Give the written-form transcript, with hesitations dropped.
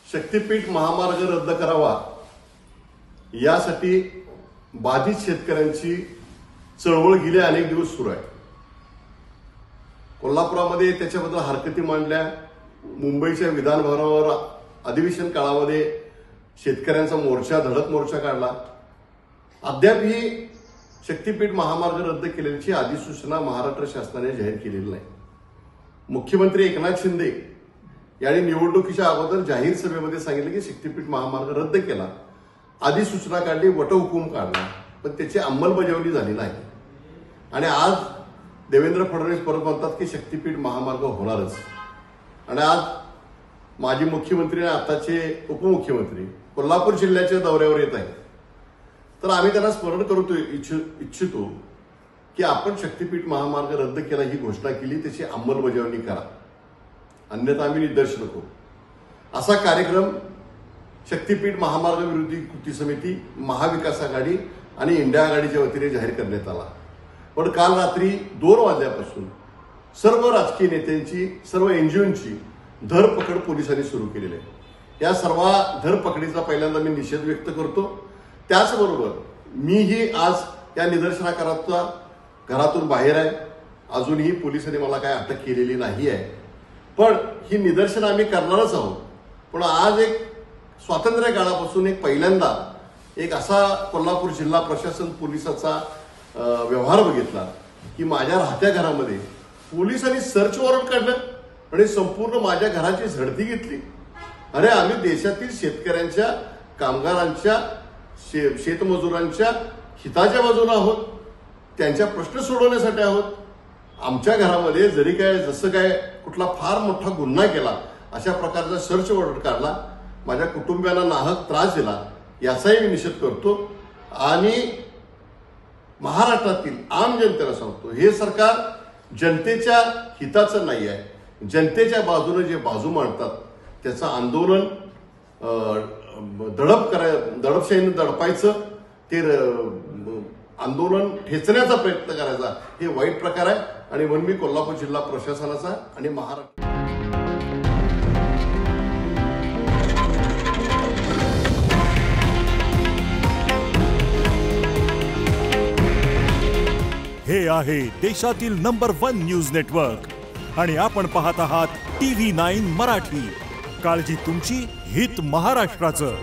शक्तीपीठ महामार्ग रद्द करावा यासाठी बाधित शेतकऱ्यांची चळवळ गेले अनेक दिवस सुरू आहे। कोल्हापुरामध्ये त्याच्याबद्दल हरकती मांडल्या, मुंबईच्या विधान भवनावर अधिवेशन काळामध्ये शेतकऱ्यांचा मोर्चा, धडक मोर्चा काढला। अद्याप ही शक्तीपीठ महामार्ग रद्द केल्याची अधिसूचना महाराष्ट्र शासनाने जाहीर केलेली नाही। मुख्यमंत्री एकनाथ शिंदे यांनी निवडणुकीच्या अगोदर जाहीर सभेमध्ये सांगितलं की शक्तीपीठ महामार्ग रद्द केला, अधिसूचना काढली, वटहुकूम काढला, पण त्याची अंमलबजावणी झाली नाही। आणि आज देवेंद्र फडणवीस परत म्हणतात की शक्तीपीठ महामार्ग होणारच। आणि आज माजी मुख्यमंत्री आणि आताचे उपमुख्यमंत्री कोल्हापूर जिल्ह्याच्या दौऱ्यावर येत आहेत, तर आम्ही त्यांना स्मरण करू इच्छितो की आपण शक्तीपीठ महामार्ग रद्द केला ही घोषणा केली, त्याची अंमलबजावणी करा, अन्यथा आम्ही निदर्शन करू। असा कार्यक्रम शक्तीपीठ महामार्ग विरोधी कृती समिती, महाविकास आघाडी आणि इंडिया आघाडीच्या वतीने जाहीर करण्यात आला। पण काल रात्री 2 वाजल्यापासून सर्व राजकीय नेत्यांची, सर्व एनजीओंची धरपकड पोलिसांनी सुरू केलेली आहे। या सर्व धरपकडीचा पहिल्यांदा मी निषेध व्यक्त करतो। त्याचबरोबर मीही आज या निदर्शनाकरता घरातून बाहेर आहे, अजूनही पोलिसांनी मला काय अटक केलेली नाही आहे, पण ही निदर्शन आम्ही करणारच आहोत। पण आज एक स्वातंत्र्य काळापासून एक पहिल्यांदा एक असा कोल्हापूर जिल्हा प्रशासन पोलिसाचा व्यवहार बघितला की माझ्या राहत्या घरामध्ये पोलिसांनी सर्च वॉरंट काढलं आणि संपूर्ण माझ्या घराची झडती घेतली। अरे आम्ही देशातील शेतकऱ्यांच्या, कामगारांच्या, शेतमजुरांच्या हिताच्या बाजूला आहोत, त्यांच्या प्रश्न सोडवण्यासाठी आहोत। आमच्या घरामध्ये जरी काय जसं काय कुठला फार मोठा गुन्हा केला अशा प्रकारचा सर्च वॉरंट काढला, माझ्या कुटुंबियांना नाहक त्रास दिला, याचाही मी निषेध करतो। आणि महाराष्ट्रातील आम जनतेला सांगतो, हे सरकार जनतेच्या हिताचं नाही आहे। जनतेच्या जे बाजू मांडतात त्याचं आंदोलन दडपशाहीने दडपायचं, ते आंदोलन ठेचण्याचा प्रयत्न करायचा, हे वाईट प्रकार आहे। आणि म्हणून मी कोल्हापूर जिल्हा प्रशासनाचा आणि महाराष्ट्र हे आहे देशातील नंबर 1 न्यूज नेटवर्क आणि आपण पाहत आहात TV9 मराठी। काळजी तुमची, हित महाराष्ट्राचं।